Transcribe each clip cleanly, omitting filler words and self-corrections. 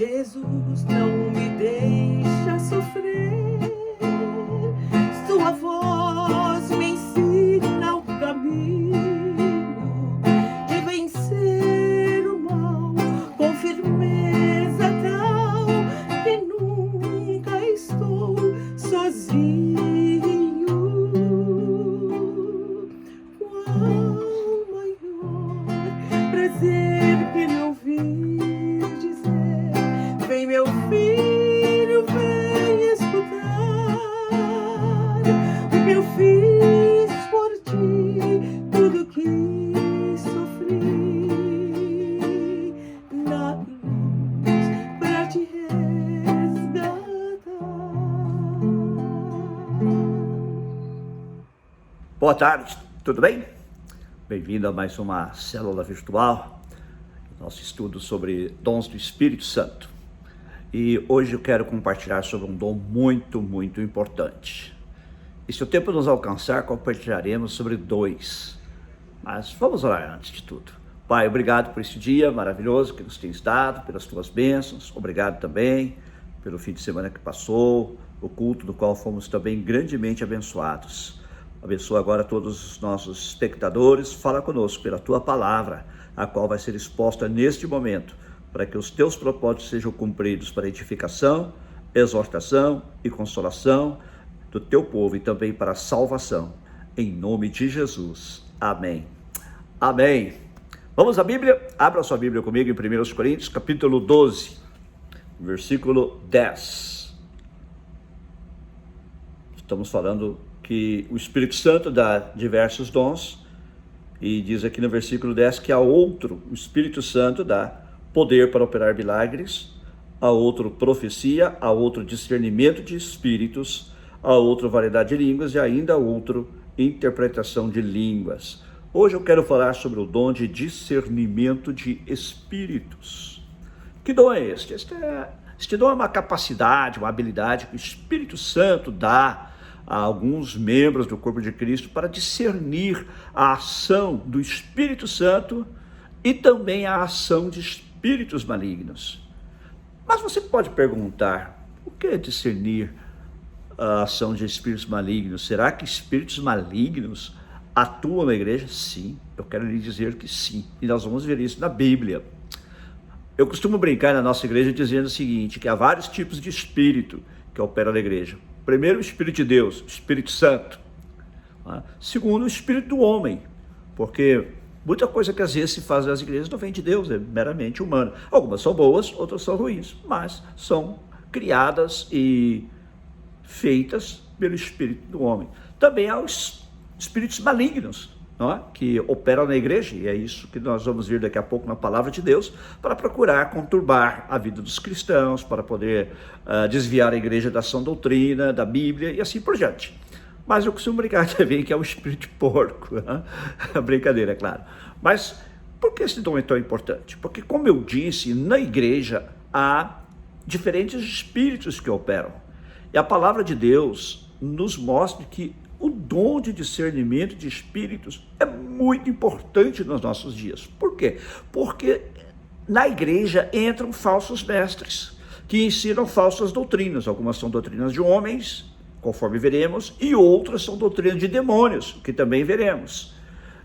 Jesus não me deixa sofrer, sua voz me ensina o caminho de vencer o mal com firmeza tal que nunca estou sozinho. Qual maior prazer que me ouvir dizer: vem meu filho, vem escutar o que eu fiz por ti, tudo que sofri na cruz pra te resgatar. Boa tarde, tudo bem? Bem-vindo a mais uma célula virtual, nosso estudo sobre dons do Espírito Santo. E hoje eu quero compartilhar sobre um dom muito importante. E se o tempo nos alcançar, compartilharemos sobre 2. Mas vamos orar antes de tudo. Pai, obrigado por esse dia maravilhoso que nos tens dado, pelas tuas bênçãos. Obrigado também pelo fim de semana que passou, o culto do qual fomos também grandemente abençoados. Abençoa agora todos os nossos espectadores, fala conosco pela tua palavra, a qual vai ser exposta neste momento, para que os teus propósitos sejam cumpridos para edificação, exortação e consolação do teu povo e também para a salvação, em nome de Jesus. Amém. Amém. Vamos à Bíblia? Abra sua Bíblia comigo em 1 Coríntios, capítulo 12, versículo 10. Estamos falando que o Espírito Santo dá diversos dons, e diz aqui no versículo 10 que a outro, o Espírito Santo dá poder para operar milagres, a outro profecia, a outro discernimento de espíritos, a outro variedade de línguas e ainda a outro interpretação de línguas. Hoje eu quero falar sobre o dom de discernimento de espíritos. Que dom é este? Este dom é uma capacidade, uma habilidade que o Espírito Santo dá a alguns membros do corpo de Cristo para discernir a ação do Espírito Santo e também a ação de espíritos malignos. Mas você pode perguntar, o que é discernir a ação de espíritos malignos? Será que espíritos malignos atuam na igreja? Sim, eu quero lhe dizer que sim, e nós vamos ver isso na Bíblia. Eu costumo brincar na nossa igreja dizendo o seguinte, que há vários tipos de espírito que operam na igreja. Primeiro, o Espírito de Deus, o Espírito Santo. Segundo, o Espírito do homem, porque muita coisa que às vezes se faz nas igrejas não vem de Deus, é meramente humana. Algumas são boas, outras são ruins, mas são criadas e feitas pelo Espírito do homem. Também há os espíritos malignos, não é? Que operam na igreja, e é isso que nós vamos ver daqui a pouco na palavra de Deus, para procurar conturbar a vida dos cristãos, para poder desviar a igreja da sã doutrina, da Bíblia e assim por diante. Mas eu costumo brincar também que é o espírito de porco, né? Brincadeira, é claro. Mas por que esse dom é tão importante? Porque, como eu disse, na igreja há diferentes espíritos que operam, e a palavra de Deus nos mostra que o dom de discernimento de espíritos é muito importante nos nossos dias. Por quê? Porque na igreja entram falsos mestres que ensinam falsas doutrinas. Algumas são doutrinas de homens, conforme veremos, e outras são doutrinas de demônios, que também veremos.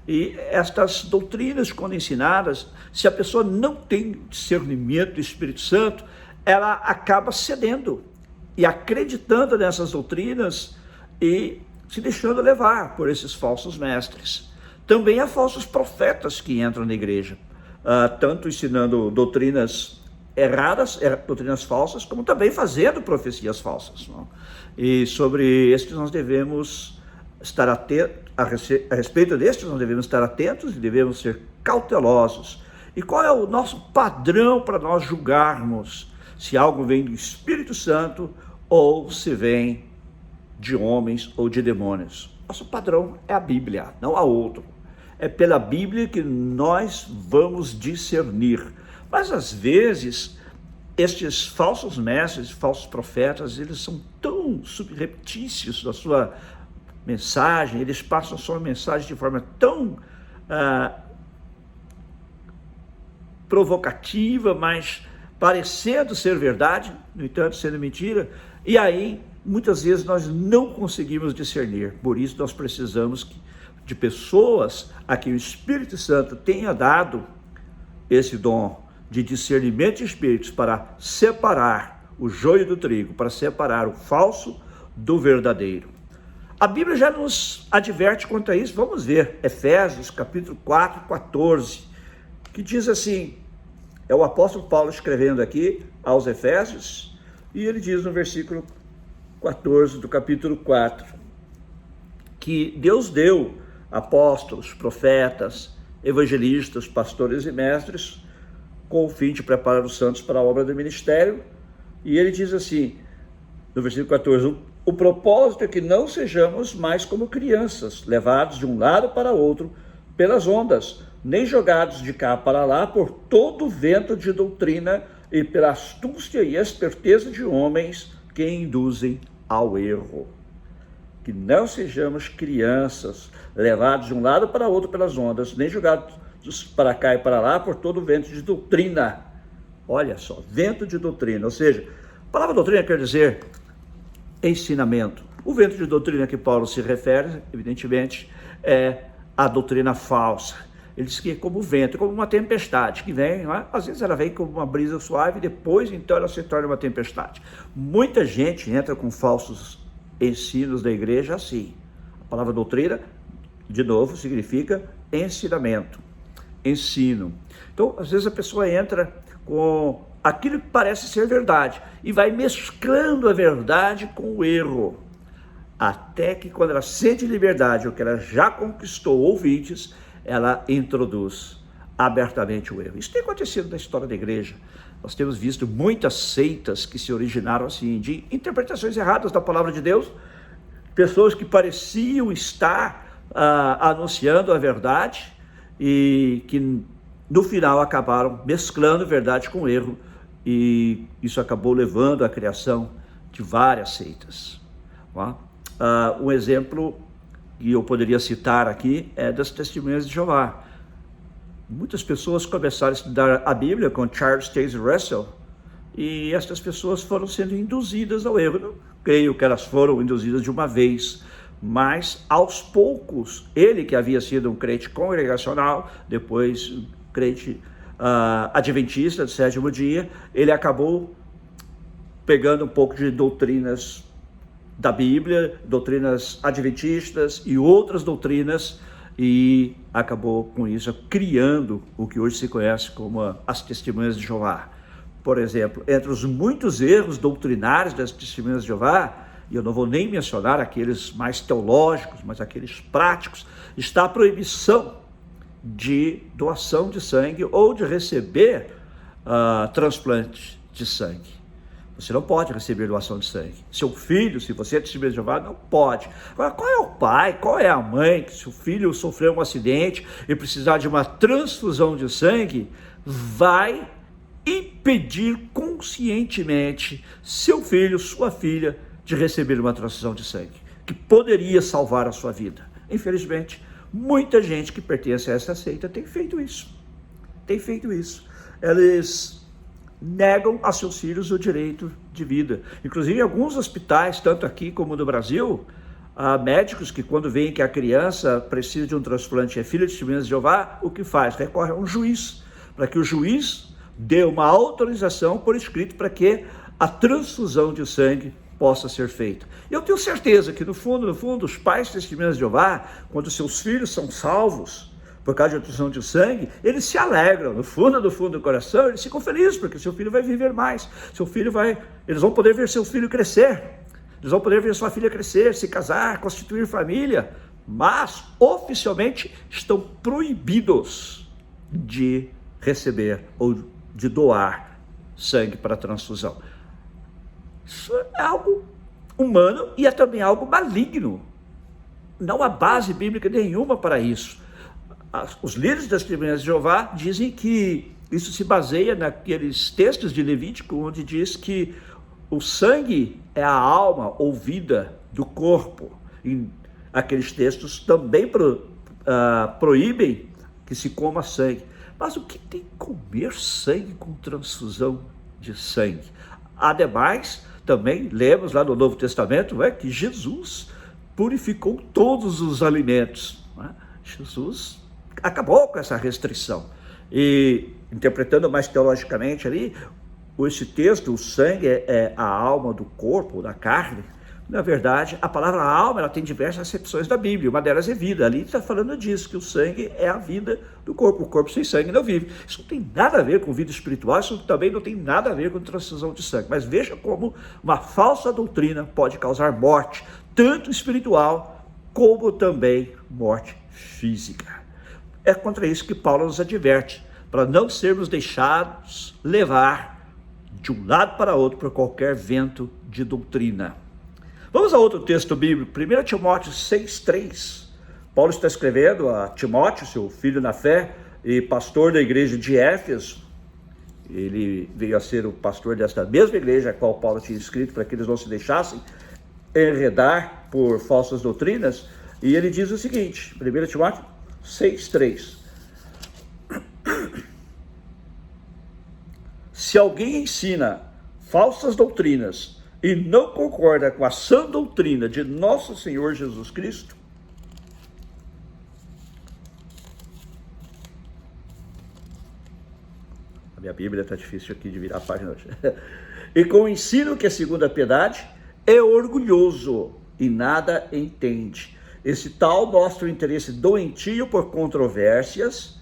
E estas doutrinas, quando ensinadas, se a pessoa não tem discernimento do Espírito Santo, ela acaba cedendo e acreditando nessas doutrinas e se deixando levar por esses falsos mestres. Também há falsos profetas que entram na igreja, tanto ensinando doutrinas erradas, doutrinas falsas, como também fazendo profecias falsas, não? E sobre estes nós devemos estar atentos, a respeito destes nós devemos estar atentos e devemos ser cautelosos. E qual é o nosso padrão para nós julgarmos se algo vem do Espírito Santo ou se vem de homens ou de demônios? Nosso padrão é a Bíblia, não há outro. É pela Bíblia que nós vamos discernir. Mas às vezes, estes falsos mestres, falsos profetas, eles são tão subreptícios na sua mensagem, eles passam a sua mensagem de forma tão provocativa, mas parecendo ser verdade, no entanto sendo mentira, e aí muitas vezes nós não conseguimos discernir. Por isso nós precisamos de pessoas a quem o Espírito Santo tenha dado esse dom de discernimento de espíritos para separar o joio do trigo, para separar o falso do verdadeiro. A Bíblia já nos adverte quanto a isso. Vamos ver Efésios capítulo 4, 14, que diz assim, é o apóstolo Paulo escrevendo aqui aos Efésios, e ele diz no versículo 14 do capítulo 4, que Deus deu apóstolos, profetas, evangelistas, pastores e mestres, com o fim de preparar os santos para a obra do ministério. E ele diz assim, no versículo 14, o propósito é que não sejamos mais como crianças, levados de um lado para outro pelas ondas, nem jogados de cá para lá por todo vento de doutrina e pela astúcia e esperteza de homens que induzem ao erro. Que não sejamos crianças, levados de um lado para outro pelas ondas, nem jogados para cá e para lá por todo vento de doutrina. Olha só, vento de doutrina, ou seja, a palavra doutrina quer dizer ensinamento. O vento de doutrina que Paulo se refere, evidentemente, é a doutrina falsa. Ele diz que é como o vento, como uma tempestade que vem, não é? Às vezes ela vem como uma brisa suave, depois então ela se torna uma tempestade. Muita gente entra com falsos ensinos da igreja assim. A palavra doutrina, de novo, significa ensinamento, ensino. Então, às vezes a pessoa entra com aquilo que parece ser verdade e vai mesclando a verdade com o erro, até que quando ela sente liberdade, ou que ela já conquistou ouvintes, ela introduz abertamente o erro. Isso tem acontecido na história da igreja. Nós temos visto muitas seitas que se originaram assim, de interpretações erradas da palavra de Deus, pessoas que pareciam estar anunciando a verdade e que no final acabaram mesclando verdade com erro, e isso acabou levando à criação de várias seitas. Um exemplo que eu poderia citar aqui é das Testemunhas de Jeová. Muitas pessoas começaram a estudar a Bíblia com Charles Taze Russell, e estas pessoas foram sendo induzidas ao erro. Não creio que elas foram induzidas de uma vez, mas aos poucos, ele que havia sido um crente congregacional, depois um crente adventista do sétimo dia, ele acabou pegando um pouco de doutrinas da Bíblia, doutrinas adventistas e outras doutrinas, e acabou com isso criando o que hoje se conhece como as Testemunhas de Jeová. Por exemplo, entre os muitos erros doutrinários das Testemunhas de Jeová, e eu não vou nem mencionar aqueles mais teológicos, mas aqueles práticos, está a proibição de doação de sangue ou de receber transplante de sangue. Você não pode receber doação de sangue. Seu filho, se você é testemunha de Jeová, não pode. Agora, qual é o pai, qual é a mãe que, se o filho sofreu um acidente e precisar de uma transfusão de sangue, vai impedir conscientemente seu filho, sua filha, de receber uma transfusão de sangue, que poderia salvar a sua vida? Infelizmente, muita gente que pertence a essa seita tem feito isso. Eles negam a seus filhos o direito de vida. Inclusive, em alguns hospitais, tanto aqui como no Brasil, há médicos que, quando veem que a criança precisa de um transplante e é filha de Testemunhas de Jeová, o que faz? Recorre a um juiz, para que o juiz dê uma autorização por escrito para que a transfusão de sangue possa ser feita. Eu tenho certeza que, no fundo, os pais de Testemunhas de Jeová, quando seus filhos são salvos por causa de transfusão de sangue, eles se alegram, no fundo do coração, eles ficam felizes, porque seu filho vai viver mais, eles vão poder ver seu filho crescer, eles vão poder ver sua filha crescer, se casar, constituir família, mas oficialmente estão proibidos de receber ou de doar sangue para transfusão. Isso é algo humano e é também algo maligno. Não há base bíblica nenhuma para isso. Os líderes das Testemunhas de Jeová dizem que isso se baseia naqueles textos de Levítico, onde diz que o sangue é a alma ou vida do corpo. E aqueles textos também proíbem que se coma sangue. Mas o que tem comer sangue com transfusão de sangue. Ademais, também lemos lá no Novo Testamento que Jesus purificou todos os alimentos. Jesus acabou com essa restrição. E, interpretando mais teologicamente ali, esse texto, o sangue é a alma do corpo, da carne. Na verdade, a palavra alma, ela tem diversas acepções da Bíblia, uma delas é vida. Ali está falando disso, que o sangue é a vida do corpo. O corpo sem sangue não vive. Isso não tem nada a ver com vida espiritual, isso também não tem nada a ver com transfusão de sangue. Mas veja como uma falsa doutrina pode causar morte, tanto espiritual como também morte física. É contra isso que Paulo nos adverte, para não sermos deixados levar de um lado para outro por qualquer vento de doutrina. Vamos a outro texto bíblico, 1 Timóteo 6,3. Paulo está escrevendo a Timóteo, seu filho na fé e pastor da igreja de Éfeso. Ele veio a ser o pastor desta mesma igreja a qual Paulo tinha escrito, para que eles não se deixassem enredar por falsas doutrinas. E ele diz o seguinte, 1 Timóteo 6,3. Se alguém ensina falsas doutrinas e não concorda com a sã doutrina de nosso Senhor Jesus Cristo, a minha Bíblia está difícil aqui de virar a página hoje, e com o ensino que é segundo a piedade, é orgulhoso e nada entende. Esse tal mostra o interesse doentio por controvérsias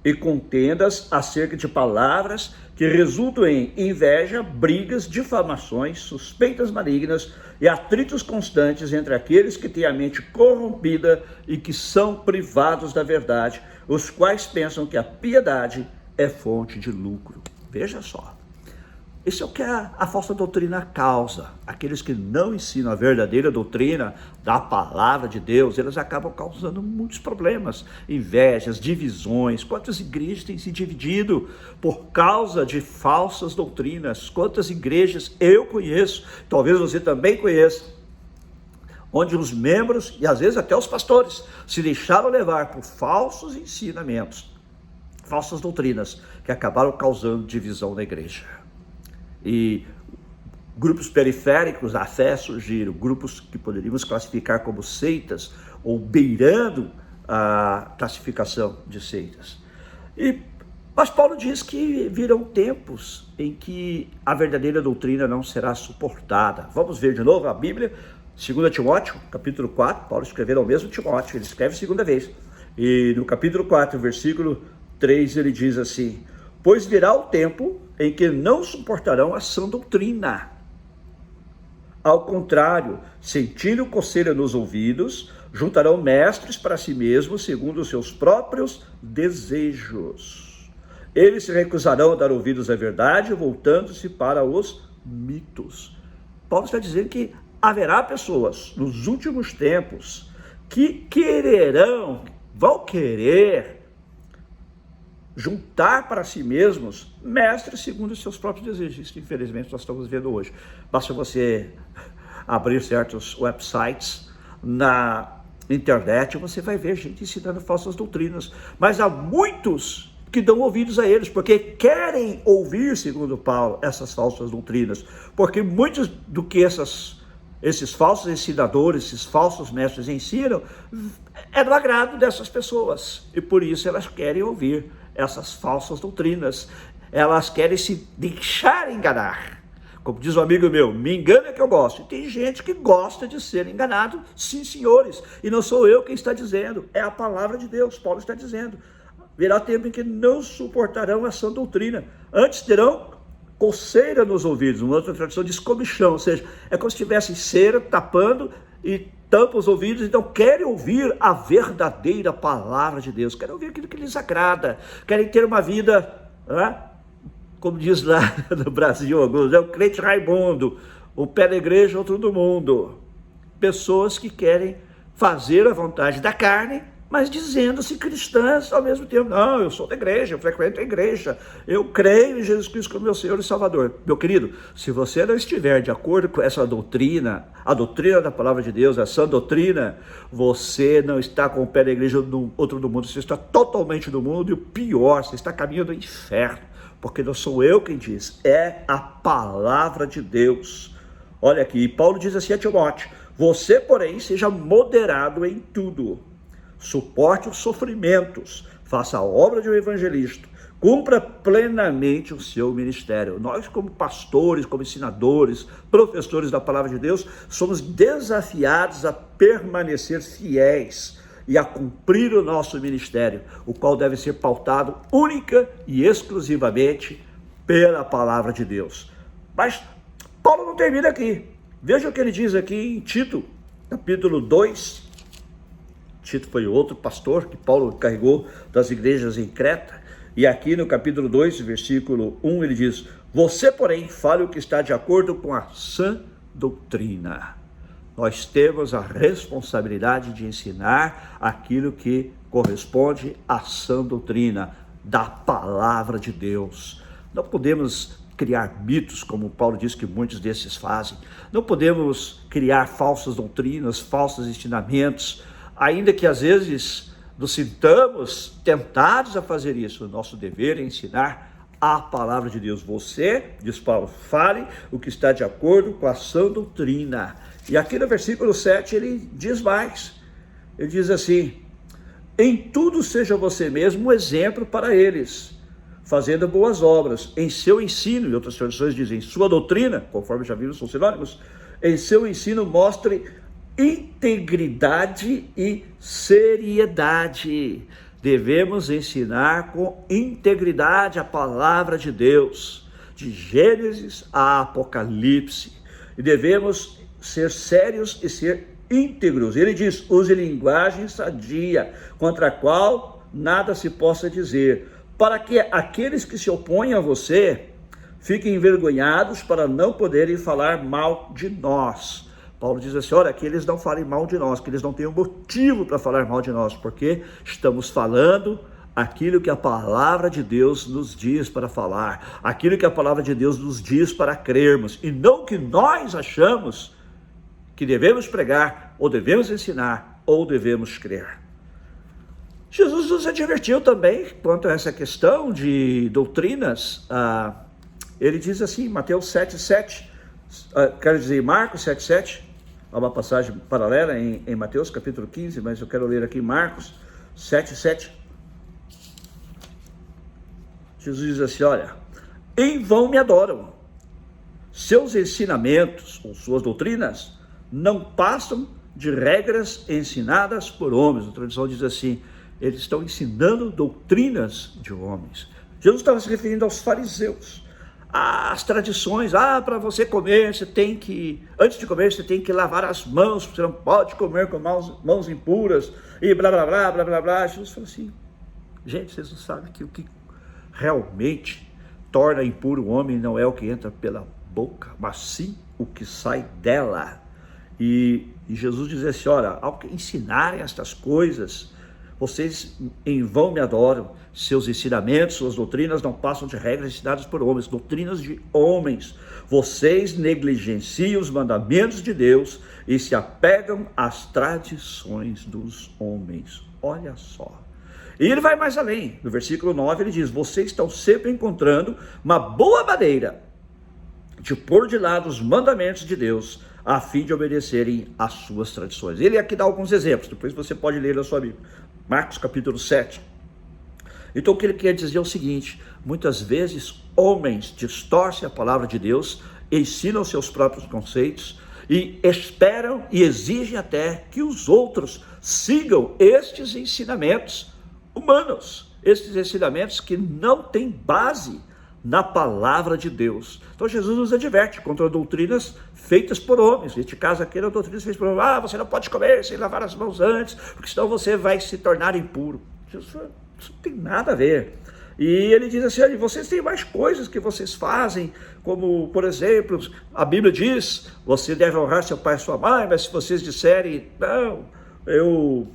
e contendas acerca de palavras que resultam em inveja, brigas, difamações, suspeitas malignas e atritos constantes entre aqueles que têm a mente corrompida e que são privados da verdade, os quais pensam que a piedade é fonte de lucro. Veja só. Isso é o que a falsa doutrina causa. Aqueles que não ensinam a verdadeira doutrina da palavra de Deus, eles acabam causando muitos problemas, invejas, divisões. Quantas igrejas têm se dividido por causa de falsas doutrinas? Quantas igrejas eu conheço, talvez você também conheça, onde os membros e às vezes até os pastores se deixaram levar por falsos ensinamentos, falsas doutrinas que acabaram causando divisão na igreja. E grupos periféricos à fé surgiram, grupos que poderíamos classificar como seitas ou beirando a classificação de seitas. Mas Paulo diz que virão tempos em que a verdadeira doutrina não será suportada. Vamos ver de novo a Bíblia, 2 Timóteo, capítulo 4, Paulo escreveu ao mesmo Timóteo, ele escreve segunda vez. E no capítulo 4, versículo 3, ele diz assim: pois virá o tempo em que não suportarão a sã doutrina. Ao contrário, sentindo coceira nos ouvidos, juntarão mestres para si mesmos, segundo os seus próprios desejos. Eles se recusarão a dar ouvidos à verdade, voltando-se para os mitos. Paulo está dizendo que haverá pessoas nos últimos tempos que vão querer juntar para si mesmos mestres segundo os seus próprios desejos. Isso, infelizmente, nós estamos vendo hoje. Basta você abrir certos websites na internet, você vai ver gente ensinando falsas doutrinas. Mas há muitos que dão ouvidos a eles, porque querem ouvir, segundo Paulo, essas falsas doutrinas. Porque muitos do que esses falsos ensinadores, esses falsos mestres ensinam, é do agrado dessas pessoas. E por isso elas querem ouvir essas falsas doutrinas. Elas querem se deixar enganar. Como diz um amigo meu, me engana que eu gosto. E tem gente que gosta de ser enganado, sim, senhores. E não sou eu quem está dizendo, é a palavra de Deus. Paulo está dizendo: virá tempo em que não suportarão a sã doutrina, antes terão coceira nos ouvidos. Uma outra tradução diz comichão, ou seja, é como se tivessem cera tapando e tampa os ouvidos. Então querem ouvir a verdadeira palavra de Deus, querem ouvir aquilo que lhes agrada, querem ter uma vida, como diz lá no Brasil alguns, o crente Raimundo, um pé na igreja, outro no mundo. Pessoas que querem fazer a vontade da carne, mas dizendo-se cristãs ao mesmo tempo. Não, eu sou da igreja, eu frequento a igreja, eu creio em Jesus Cristo como meu Senhor e Salvador. Meu querido, se você não estiver de acordo com essa doutrina, a doutrina da palavra de Deus, essa doutrina, você não está com o pé na igreja, no outro do mundo, você está totalmente no mundo, e o pior, você está caminhando ao inferno. porque não sou eu quem diz, é a palavra de Deus. Olha aqui, Paulo diz assim a Timóteo: você, porém, seja moderado em tudo, suporte os sofrimentos, faça a obra de um evangelista, cumpra plenamente o seu ministério. Nós, como pastores, como ensinadores, professores da palavra de Deus, somos desafiados a permanecer fiéis e a cumprir o nosso ministério, o qual deve ser pautado única e exclusivamente pela palavra de Deus. Mas Paulo não termina aqui. Veja o que ele diz aqui em Tito, capítulo 2. Tito foi outro pastor que Paulo carregou das igrejas em Creta. E aqui no capítulo 2, versículo 1, ele diz: você, porém, fale o que está de acordo com a sã doutrina. Nós temos a responsabilidade de ensinar aquilo que corresponde à sã doutrina da palavra de Deus. Não podemos criar mitos, como Paulo diz que muitos desses fazem. Não podemos criar falsas doutrinas, falsos ensinamentos, ainda que às vezes nos sintamos tentados a fazer isso. O nosso dever é ensinar a palavra de Deus. Você, diz Paulo, fale o que está de acordo com a sã doutrina. E aqui no versículo 7 ele diz mais. Ele diz assim: em tudo seja você mesmo um exemplo para eles, fazendo boas obras, em seu ensino, e outras traduções dizem sua doutrina, conforme já vimos, são sinônimos, em seu ensino mostre integridade e seriedade. Devemos ensinar com integridade a palavra de Deus, de Gênesis a Apocalipse, e devemos ser sérios e ser íntegros. Ele diz: use linguagem sadia, contra a qual nada se possa dizer, para que aqueles que se opõem a você fiquem envergonhados para não poderem falar mal de nós. Paulo diz assim: olha, que eles não falem mal de nós, que eles não tenham motivo para falar mal de nós, porque estamos falando aquilo que a palavra de Deus nos diz para falar, aquilo que a palavra de Deus nos diz para crermos, e não o que nós achamos que devemos pregar, ou devemos ensinar, ou devemos crer. Jesus nos advertiu também quanto a essa questão de doutrinas. Ele diz assim, Mateus 7,7, quero dizer Marcos 7,7, há uma passagem paralela em Mateus capítulo 15, mas eu quero ler aqui Marcos 7,7. Jesus diz assim: olha, em vão me adoram, seus ensinamentos ou suas doutrinas não passam de regras ensinadas por homens. A tradução diz assim: eles estão ensinando doutrinas de homens. Jesus estava se referindo aos fariseus, às tradições. Para você comer, você tem que, antes de comer, você tem que lavar as mãos, você não pode comer com mãos impuras, e blá, blá, blá, blá, blá, blá. Jesus falou assim: gente, vocês não sabem que o que realmente torna impuro o homem não é o que entra pela boca, mas sim o que sai dela. E Jesus diz assim: olha, ao ensinarem estas coisas, vocês em vão me adoram, seus ensinamentos, suas doutrinas não passam de regras ensinadas por homens, doutrinas de homens. Vocês negligenciam os mandamentos de Deus e se apegam às tradições dos homens. Olha só. E ele vai mais além, no versículo 9 ele diz: vocês estão sempre encontrando uma boa maneira de pôr de lado os mandamentos de Deus, a fim de obedecerem às suas tradições. Ele aqui dá alguns exemplos, depois você pode ler na sua Bíblia. Marcos capítulo 7. Então o que ele quer dizer é o seguinte: muitas vezes homens distorcem a palavra de Deus, ensinam seus próprios conceitos e esperam e exigem até que os outros sigam estes ensinamentos humanos, estes ensinamentos que não têm base na palavra de Deus. Então Jesus nos adverte contra doutrinas feitas por homens. Neste caso aqui, doutrinas feitas por homens. Você não pode comer sem lavar as mãos antes, porque senão você vai se tornar impuro. Isso não tem nada a ver. E ele diz assim: olha, vocês têm mais coisas que vocês fazem, como, por exemplo, a Bíblia diz, você deve honrar seu pai e sua mãe, mas se vocês disserem, não, eu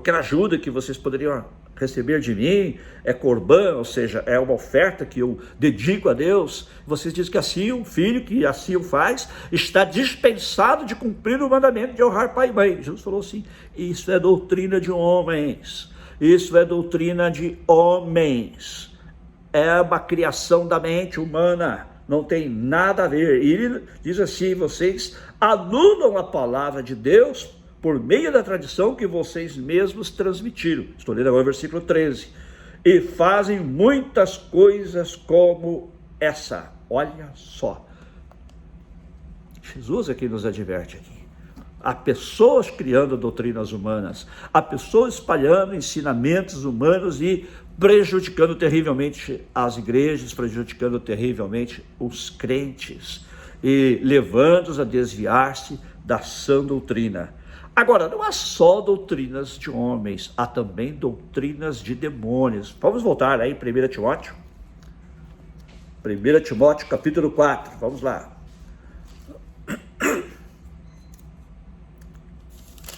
quero ajuda que vocês poderiam receber de mim, é corbã, ou seja, é uma oferta que eu dedico a Deus. Vocês dizem que assim um filho que assim o faz, está dispensado de cumprir o mandamento de honrar pai e mãe. Jesus falou assim: isso é doutrina de homens, isso é doutrina de homens. é uma criação da mente humana, não tem nada a ver. E ele diz assim: vocês anulam a palavra de Deus por meio da tradição que vocês mesmos transmitiram. Estou lendo agora o versículo 13. E fazem muitas coisas como essa. Olha só. Jesus aqui nos adverte aqui. Há pessoas criando doutrinas humanas, há pessoas espalhando ensinamentos humanos e prejudicando terrivelmente as igrejas, prejudicando terrivelmente os crentes e levando-os a desviar-se da sã doutrina. Agora, não há só doutrinas de homens, há também doutrinas de demônios. Vamos voltar aí em 1 Timóteo. 1 Timóteo capítulo 4, vamos lá.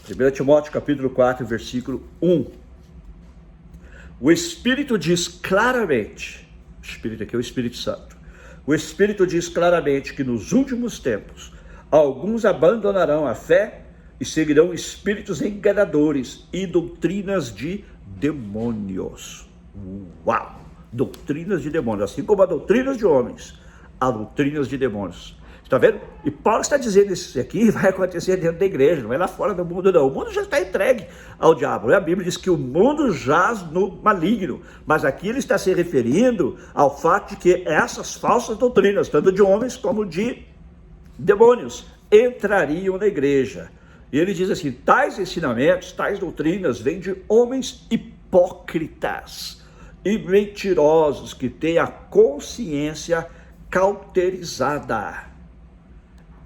1 Timóteo capítulo 4, versículo 1. O Espírito diz claramente, o Espírito aqui é o Espírito Santo, o Espírito diz claramente que nos últimos tempos alguns abandonarão a fé e seguirão espíritos enganadores e doutrinas de demônios. Uau! Doutrinas de demônios, assim como há doutrinas de homens, há doutrinas de demônios. Está vendo? E Paulo está dizendo isso aqui vai acontecer dentro da igreja, não é lá fora do mundo não. O mundo já está entregue ao diabo. A Bíblia diz que o mundo jaz no maligno, mas aqui ele está se referindo ao fato de que essas falsas doutrinas, tanto de homens como de demônios, entrariam na igreja. E ele diz assim: tais ensinamentos, tais doutrinas vêm de homens hipócritas e mentirosos que têm a consciência cauterizada.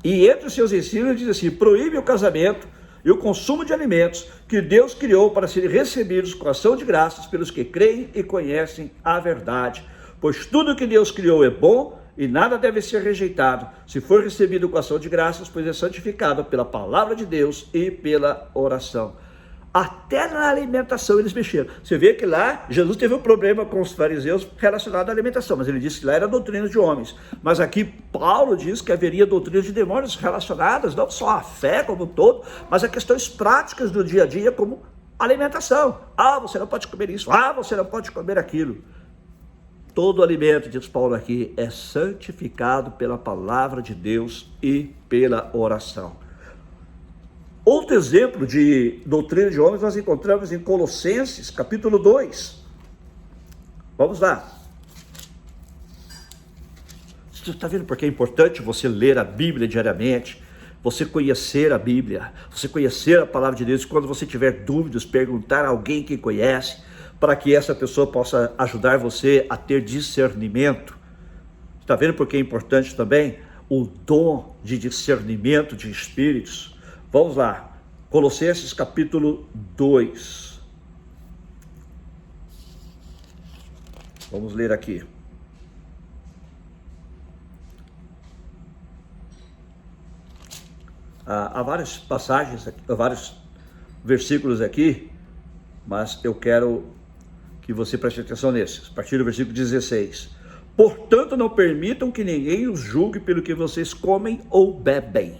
E entre os seus ensinos diz assim: proíbe o casamento e o consumo de alimentos que Deus criou para serem recebidos com ação de graças pelos que creem e conhecem a verdade. Pois tudo que Deus criou é bom e nada deve ser rejeitado, se for recebido com ação de graças, pois é santificado pela palavra de Deus e pela oração. Até na alimentação eles mexeram. Você vê que lá Jesus teve um problema com os fariseus relacionado à alimentação, mas ele disse que lá era doutrina de homens. Mas aqui Paulo diz que haveria doutrina de demônios relacionadas não só à fé como um todo, mas a questões práticas do dia a dia como alimentação. Ah, você não pode comer isso. Ah, você não pode comer aquilo. Todo alimento, diz Paulo aqui, é santificado pela palavra de Deus e pela oração. Outro exemplo de doutrina de homens nós encontramos em Colossenses, capítulo 2. Vamos lá. Você está vendo porque é importante você ler a Bíblia diariamente, você conhecer a Bíblia, você conhecer a palavra de Deus, e quando você tiver dúvidas, perguntar a alguém que conhece, para que essa pessoa possa ajudar você a ter discernimento. Está vendo porque é importante também o dom de discernimento de espíritos? Vamos lá, Colossenses capítulo 2. Vamos ler aqui. Há várias passagens, há vários versículos aqui, mas eu quero que você preste atenção nesses. A partir do versículo 16. Portanto, não permitam que ninguém os julgue pelo que vocês comem ou bebem.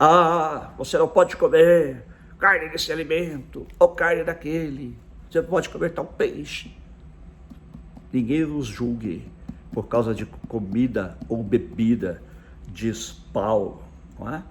Ah, você não pode comer carne desse alimento, ou carne daquele. Você não pode comer tal peixe. Ninguém os julgue por causa de comida ou bebida, diz Paulo, não é?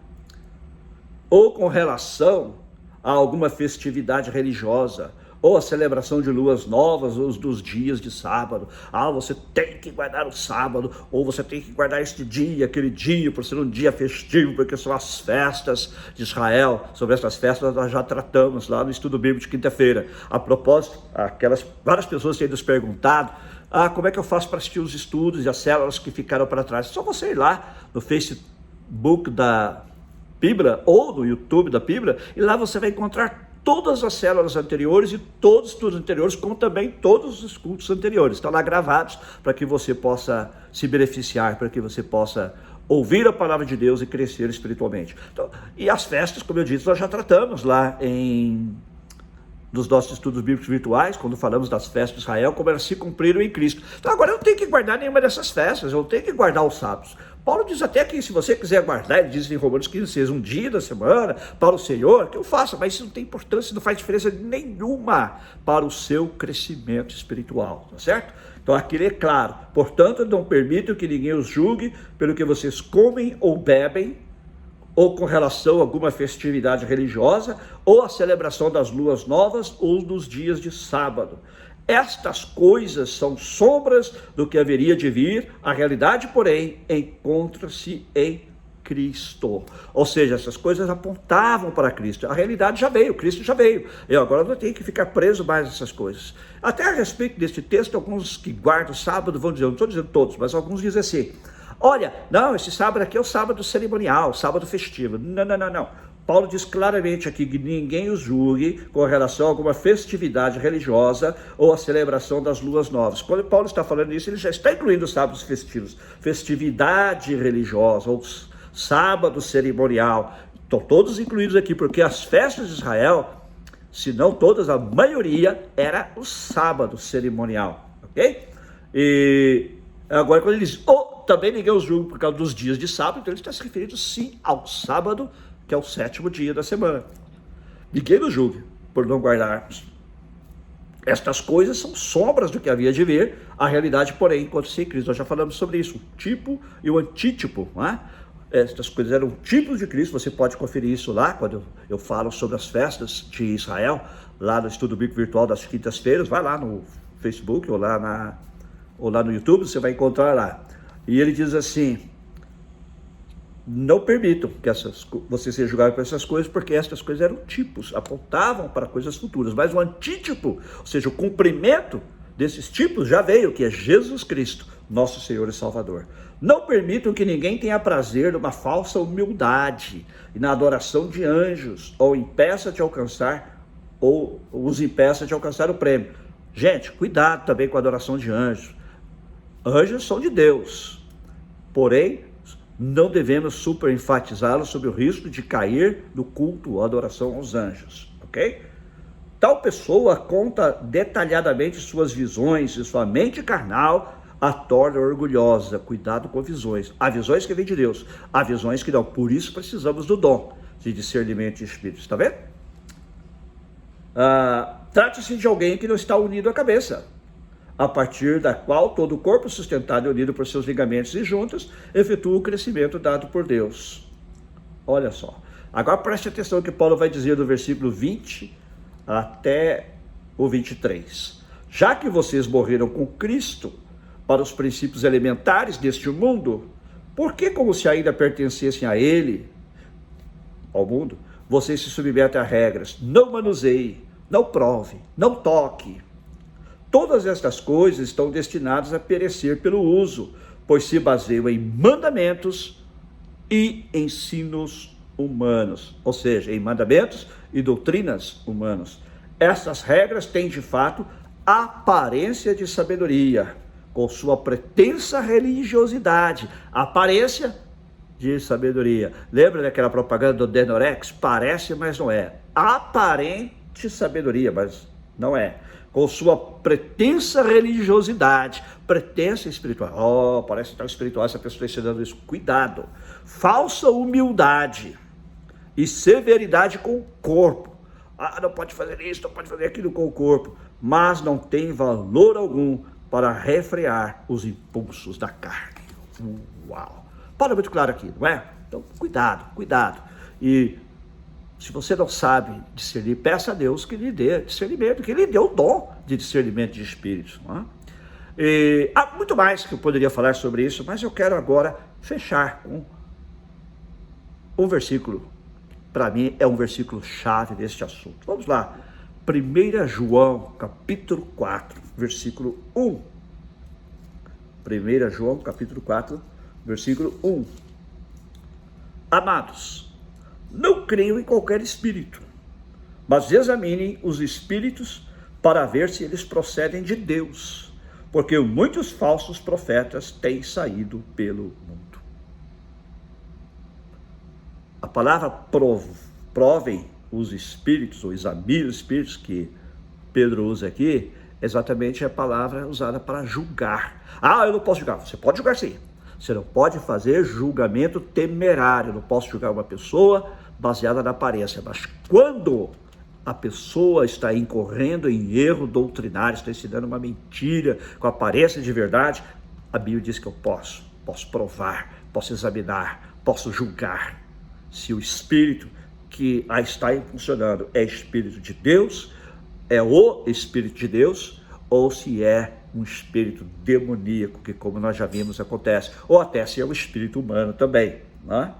Ou com relação a alguma festividade religiosa, ou a celebração de luas novas, ou dos dias de sábado. Ah, você tem que guardar o sábado, ou você tem que guardar este dia, aquele dia, por ser um dia festivo, porque são as festas de Israel. Sobre essas festas nós já tratamos lá no estudo bíblico de quinta-feira. A propósito, aquelas várias pessoas têm nos perguntado: como é que eu faço para assistir os estudos e as células que ficaram para trás? É só você ir lá no Facebook da Bíblia ou no YouTube da Bíblia, e lá você vai encontrar todas as células anteriores e todos os estudos anteriores, como também todos os cultos anteriores. Estão lá gravados para que você possa se beneficiar, para que você possa ouvir a palavra de Deus e crescer espiritualmente. Então, e as festas, como eu disse, nós já tratamos lá nos nossos estudos bíblicos virtuais, quando falamos das festas de Israel, como elas se cumpriram em Cristo. Então agora eu não tenho que guardar nenhuma dessas festas, eu não tenho que guardar os sábados. Paulo diz até que se você quiser guardar, ele diz em Romanos 15:6, um dia da semana para o Senhor, que eu faça, mas isso não tem importância, não faz diferença nenhuma para o seu crescimento espiritual, tá certo? Então aqui é claro: portanto, não permitam que ninguém os julgue pelo que vocês comem ou bebem, ou com relação a alguma festividade religiosa, ou a celebração das luas novas, ou dos dias de sábado. Estas coisas são sombras do que haveria de vir, a realidade, porém, encontra-se em Cristo. Ou seja, essas coisas apontavam para Cristo. A realidade já veio, Cristo já veio. Eu agora não tenho que ficar preso mais nessas coisas. Até a respeito deste texto, alguns que guardam o sábado vão dizer, eu não estou dizendo todos, mas alguns dizem assim: olha, não, esse sábado aqui é o sábado cerimonial, sábado festivo. Não. Paulo diz claramente aqui que ninguém os julgue com relação a alguma festividade religiosa ou a celebração das luas novas. Quando Paulo está falando isso, ele já está incluindo os sábados festivos, festividade religiosa ou sábado cerimonial. Estão todos incluídos aqui, porque as festas de Israel, se não todas, a maioria, era o sábado cerimonial, ok? E agora quando ele diz, também ninguém os julga por causa dos dias de sábado, então ele está se referindo sim ao sábado, que é o 7º dia da semana. Ninguém nos julgue por não guardarmos. Estas coisas são sombras do que havia de vir, a realidade, porém, encontra-se em Cristo. Nós já falamos sobre isso, o tipo e o antítipo, não é? Estas coisas eram tipos de Cristo. Você pode conferir isso lá, quando eu falo sobre as festas de Israel, lá no Estudo Bíblico Virtual das quintas-feiras. Vai lá no Facebook ou lá no YouTube, você vai encontrar lá. E ele diz assim: não permitam que você seja julgado por essas coisas, porque estas coisas eram tipos, apontavam para coisas futuras. Mas o antítipo, ou seja, o cumprimento desses tipos já veio, que é Jesus Cristo, nosso Senhor e Salvador. Não permitam que ninguém tenha prazer numa falsa humildade e na adoração de anjos, ou os impeça de alcançar o prêmio. Gente, cuidado também com a adoração de anjos. Anjos são de Deus, porém, não devemos superenfatizá-los sobre o risco de cair no culto ou adoração aos anjos, ok? Tal pessoa conta detalhadamente suas visões e sua mente carnal a torna orgulhosa. Cuidado com visões. Há visões que vêm de Deus, há visões que não. Por isso precisamos do dom de discernimento de espíritos, está vendo? Trata-se de alguém que não está unido à cabeça, a partir da qual todo o corpo sustentado e unido por seus ligamentos e juntas, efetua o crescimento dado por Deus. Olha só. Agora preste atenção que Paulo vai dizer do versículo 20 até o 23. Já que vocês morreram com Cristo para os princípios elementares deste mundo, por que, como se ainda pertencessem a ele, ao mundo, vocês se submetem a regras? Não manuseie, não prove, não toque. Todas estas coisas estão destinadas a perecer pelo uso, pois se baseiam em mandamentos e ensinos humanos, ou seja, em mandamentos e doutrinas humanas. Essas regras têm, de fato, aparência de sabedoria, com sua pretensa religiosidade, aparência de sabedoria. Lembra daquela propaganda do Denorex? Parece, mas não é. Aparente sabedoria, mas não é. Com sua pretensa religiosidade, pretensa espiritual. Parece tão espiritual essa pessoa está ensinando isso. Cuidado. Falsa humildade e severidade com o corpo. Não pode fazer isso, não pode fazer aquilo com o corpo. Mas não tem valor algum para refrear os impulsos da carne. Uau! Paulo é muito claro aqui, não é? Então, cuidado. E se você não sabe discernir, peça a Deus que lhe dê discernimento, que lhe dê o dom de discernimento de espíritos. Não é? E há muito mais que eu poderia falar sobre isso, mas eu quero agora fechar com um versículo. Para mim é um versículo chave deste assunto. Vamos lá. 1 João, capítulo 4, versículo 1. 1 João, capítulo 4, versículo 1. Amados, não creiam em qualquer espírito, mas examinem os espíritos para ver se eles procedem de Deus, porque muitos falsos profetas têm saído pelo mundo. A palavra provem os espíritos, ou examine os espíritos, que Pedro usa aqui, exatamente a palavra usada para julgar. Eu não posso julgar. Você pode julgar sim. Você não pode fazer julgamento temerário. Eu não posso julgar uma pessoa baseada na aparência. Mas quando a pessoa está incorrendo em erro doutrinário, está ensinando uma mentira com aparência de verdade, a Bíblia diz que eu posso provar, posso examinar, posso julgar. Se o Espírito que a está funcionando é Espírito de Deus, é o Espírito de Deus, ou se é um espírito demoníaco, que como nós já vimos acontece, ou até se é um espírito humano também, né?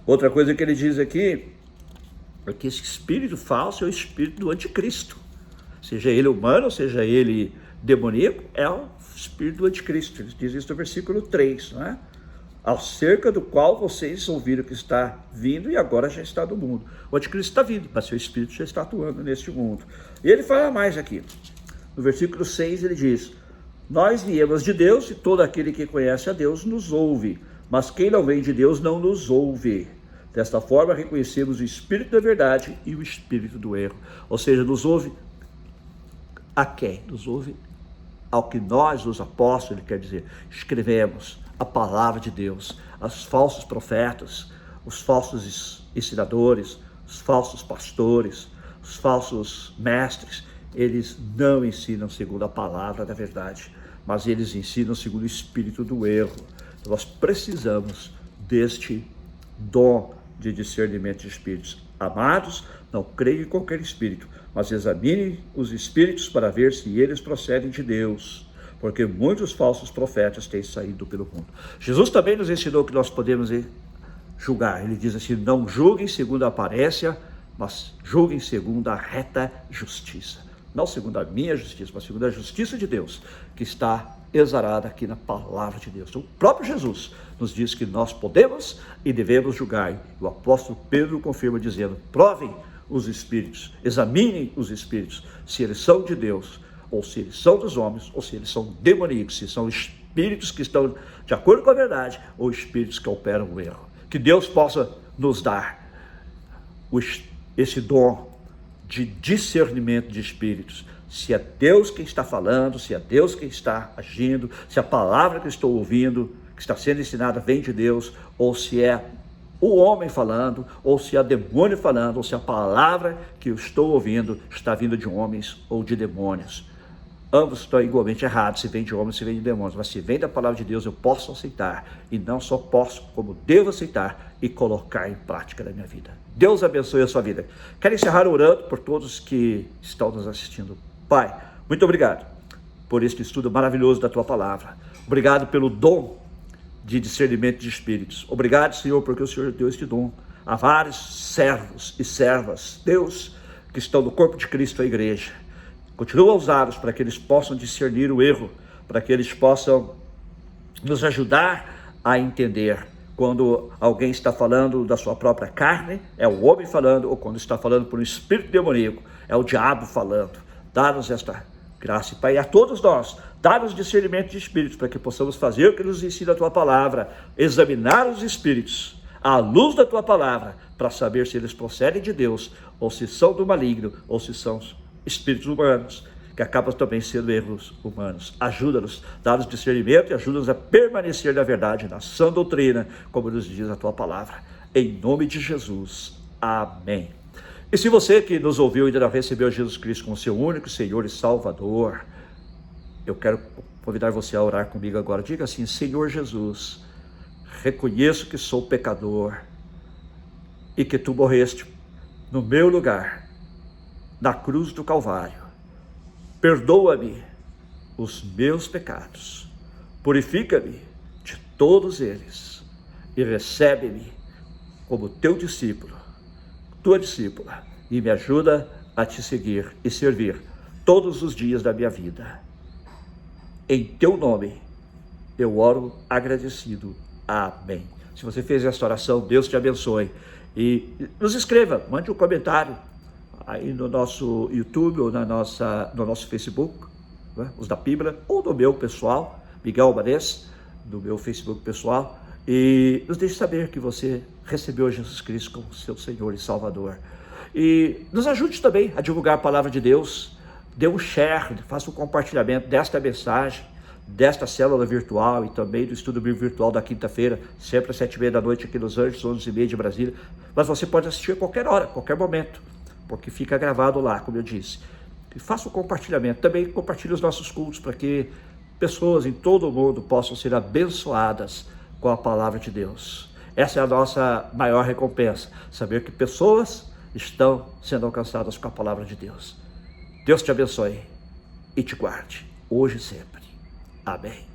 Outra coisa que ele diz aqui é que esse espírito falso é o espírito do anticristo, seja ele humano, seja ele demoníaco, é o espírito do anticristo. Ele diz isso no versículo 3, né? Acerca do qual vocês ouviram que está vindo e agora já está no mundo. O anticristo está vindo, mas seu espírito já está atuando neste mundo. E ele fala mais aqui. No versículo 6 ele diz: nós viemos de Deus e todo aquele que conhece a Deus nos ouve, mas quem não vem de Deus não nos ouve. Desta forma reconhecemos o espírito da verdade e o espírito do erro. Ou seja, nos ouve a quem? Nos ouve ao que nós, os apóstolos, ele quer dizer, escrevemos a palavra de Deus. Os falsos profetas, os falsos ensinadores, os falsos pastores, os falsos mestres, eles não ensinam segundo a palavra da verdade, mas eles ensinam segundo o espírito do erro. Então, nós precisamos deste dom de discernimento de espíritos. Amados, não creio em qualquer espírito, mas examine os espíritos para ver se eles procedem de Deus, porque muitos falsos profetas têm saído pelo mundo. Jesus também nos ensinou que nós podemos julgar. Ele diz assim: não julguem segundo a aparência, mas julguem segundo a reta justiça. Não segundo a minha justiça, mas segundo a justiça de Deus, que está exarada aqui na palavra de Deus. O próprio Jesus nos diz que nós podemos e devemos julgar. O apóstolo Pedro confirma dizendo: provem os espíritos, examinem os espíritos, se eles são de Deus, ou se eles são dos homens, ou se eles são demoníacos, se são espíritos que estão de acordo com a verdade, ou espíritos que operam o erro. Que Deus possa nos dar esse dom de discernimento de espíritos. Se é Deus quem está falando, se é Deus quem está agindo, se a palavra que estou ouvindo, que está sendo ensinada, vem de Deus, ou se é o homem falando, ou se é demônio falando, ou se a palavra que eu estou ouvindo está vindo de homens ou de demônios. Ambos estão igualmente errados, se vem de homens, se vem de demônios, mas se vem da palavra de Deus, eu posso aceitar, e não só posso, como devo aceitar e colocar em prática na minha vida. Deus abençoe a sua vida. Quero encerrar orando por todos que estão nos assistindo. Pai, muito obrigado por este estudo maravilhoso da tua palavra. Obrigado pelo dom de discernimento de espíritos. Obrigado, Senhor, porque o Senhor deu este dom a vários servos e servas, Deus, que estão no corpo de Cristo, a igreja. Continua a usá-los para que eles possam discernir o erro, para que eles possam nos ajudar a entender quando alguém está falando da sua própria carne, é o homem falando, ou quando está falando por um espírito demoníaco, é o diabo falando. Dá-nos esta graça, Pai, a todos nós, dá-nos discernimento de espíritos, para que possamos fazer o que nos ensina a tua palavra, examinar os espíritos à luz da tua palavra, para saber se eles procedem de Deus, ou se são do maligno, ou se são espíritos humanos, que acabam também sendo erros humanos. Ajuda-nos, dá-nos discernimento e ajuda-nos a permanecer na verdade, na sã doutrina, como nos diz a tua palavra. Em nome de Jesus. Amém. E se você que nos ouviu ainda não recebeu Jesus Cristo como seu único Senhor e Salvador, eu quero convidar você a orar comigo agora. Diga assim: Senhor Jesus, reconheço que sou pecador e que tu morreste no meu lugar, na cruz do Calvário. Perdoa-me os meus pecados, purifica-me de todos eles e recebe-me como teu discípulo, tua discípula, e me ajuda a te seguir e servir todos os dias da minha vida. Em teu nome eu oro agradecido. Amém. Se você fez esta oração, Deus te abençoe. E nos escreva, mande um comentário aí no nosso YouTube ou no nosso Facebook, né? Os da Bíblia, ou no meu pessoal, Miguel Albanês, do meu Facebook pessoal, e nos deixe saber que você recebeu Jesus Cristo como seu Senhor e Salvador. E nos ajude também a divulgar a palavra de Deus. Dê um share, faça um compartilhamento desta mensagem, desta célula virtual e também do estudo bíblico virtual da quinta-feira, sempre às 7h30 da noite aqui nos Anjos, 11h30 de Brasília. Mas você pode assistir a qualquer hora, a qualquer momento, porque fica gravado lá, como eu disse. E faça o compartilhamento. Também compartilhe os nossos cultos para que pessoas em todo o mundo possam ser abençoadas com a palavra de Deus. Essa é a nossa maior recompensa, saber que pessoas estão sendo alcançadas com a palavra de Deus. Deus te abençoe e te guarde, hoje e sempre. Amém.